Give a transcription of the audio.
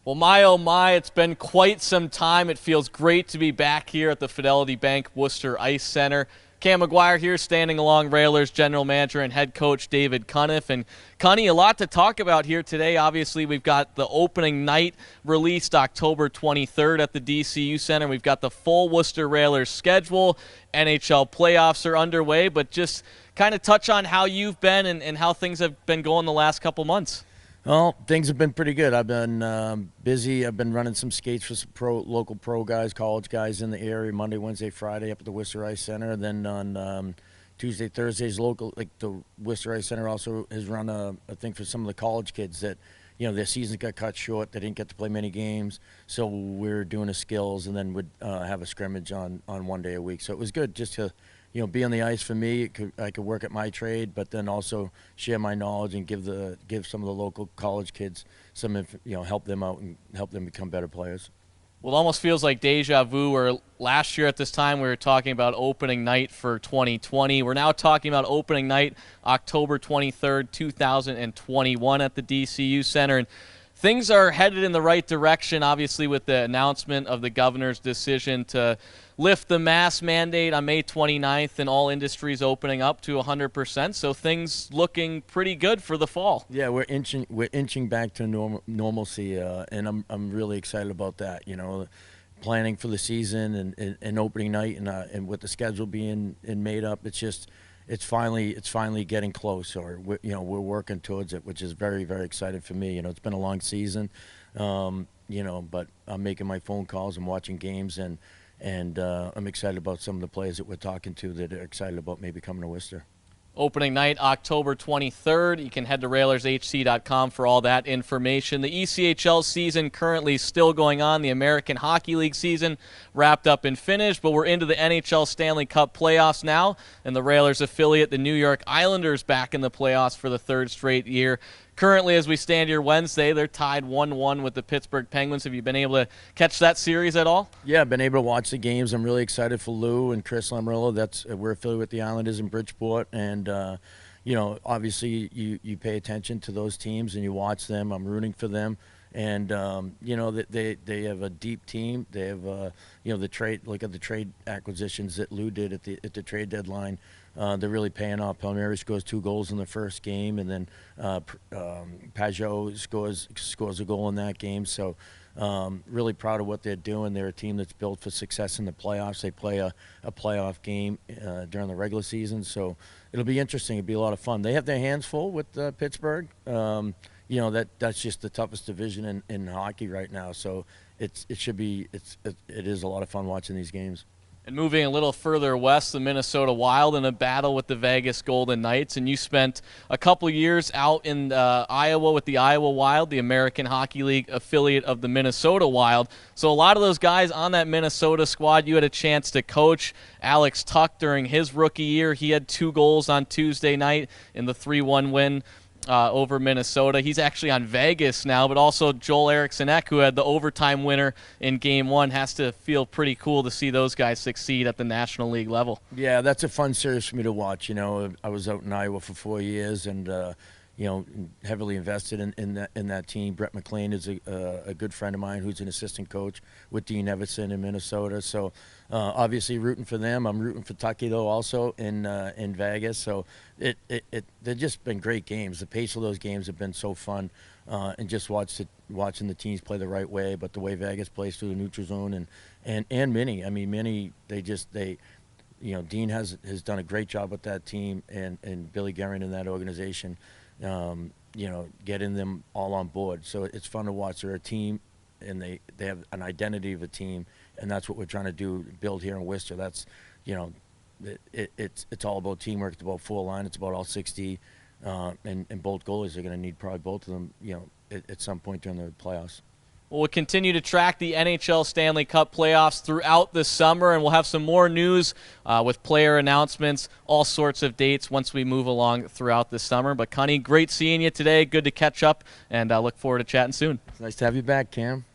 Well, my oh my, it's been quite some time. It feels great to be back here at the Fidelity Bank Worcester Ice Center. Cam McGuire here, standing along Railers general manager and head coach David Cunniff. And Cunny, a lot to talk about here today. Obviously, we've got the opening night released October 23rd at the DCU Center. We've got the full Worcester Railers schedule. NHL playoffs are underway, but just kind of touch on how you've been and how things have been going the last couple months. Well, things have been pretty good. I've been busy. I've been running some skates for some local pro guys, college guys in the area, Monday, Wednesday, Friday up at the Worcester Ice Center. Then on Tuesday, Thursdays, local, like the Worcester Ice Center also has run a thing for some of the college kids that, you know, their seasons got cut short. They didn't get to play many games. So we're doing a skills and then would have a scrimmage on one day a week. So it was good just to, you know, be on the ice for me. I could work at my trade, but then also share my knowledge and give some of the local college kids some, you know, help them out and help them become better players. Well, it almost feels like deja vu, where last year at this time we were talking about opening night for 2020. We're now talking about opening night October 23rd, 2021 at the DCU Center. And things are headed in the right direction, obviously, with the announcement of the governor's decision to lift the mask mandate on May 29th and all industries opening up to 100%. So things looking pretty good for the fall. Yeah, we're inching back to normalcy, and I'm really excited about that. You know, planning for the season and opening night and with the schedule being made up, it's finally getting close, or we're working towards it, which is very, very exciting for me. You know, it's been a long season, you know, but I'm making my phone calls and watching games, and I'm excited about some of the players that we're talking to that are excited about maybe coming to Worcester. Opening night, October 23rd. You can head to RailersHC.com for all that information. The ECHL season currently still going on. The American Hockey League season wrapped up and finished, but we're into the NHL Stanley Cup Playoffs now, and the Railers affiliate, the New York Islanders, back in the playoffs for the third straight year. Currently, as we stand here Wednesday, they're tied 1-1 with the Pittsburgh Penguins. Have you been able to catch that series at all? Yeah, I've been able to watch the games. I'm really excited for Lou and Chris Lamoriello. We're affiliated with the Islanders in Bridgeport, and you know, obviously you pay attention to those teams and you watch them. I'm rooting for them, and you know, they have a deep team. They have you know, the trade. Look at the trade acquisitions that Lou did at the trade deadline. They're really paying off. Palmieri scores 2 goals in the first game, and then Pajot scores a goal in that game. So really proud of what they're doing. They're a team that's built for success in the playoffs. They play a playoff game during the regular season, so it'll be interesting. It'll be a lot of fun. They have their hands full with Pittsburgh. You know, that's just the toughest division in hockey right now. So it is a lot of fun watching these games. And moving a little further west, the Minnesota Wild in a battle with the Vegas Golden Knights. And you spent a couple years out in Iowa with the Iowa Wild, the American Hockey League affiliate of the Minnesota Wild. So a lot of those guys on that Minnesota squad you had a chance to coach. Alex Tuck during his rookie year, he had 2 goals on Tuesday night in the 3-1 win over Minnesota. He's actually on Vegas now, but also Joel Eriksson-Ek, who had the overtime winner in Game 1. Has to feel pretty cool to see those guys succeed at the National League level. Yeah, that's a fun series for me to watch. You know, I was out in Iowa for 4 years, and you know, heavily invested in that team. Brett McLean is a good friend of mine who's an assistant coach with Dean Everson in Minnesota. So obviously rooting for them. I'm rooting for Tucky though also in Vegas. So they've just been great games. The pace of those games have been so fun, and just watching the teams play the right way. But the way Vegas plays through the neutral zone and Minnie. I mean, Minnie, you know, Dean has done a great job with that team, and Billy Guerin in that organization. You know, getting them all on board. So it's fun to watch. They're a team, and they have an identity of a team, and that's what we're trying to do, build here in Worcester. That's, you know, it's all about teamwork. It's about 4 line. It's about all 60, and both goalies are going to need probably both of them, you know, at some point during the playoffs. We'll continue to track the NHL Stanley Cup playoffs throughout the summer, and we'll have some more news with player announcements, all sorts of dates once we move along throughout the summer. But, Connie, great seeing you today. Good to catch up, and I look forward to chatting soon. It's nice to have you back, Cam.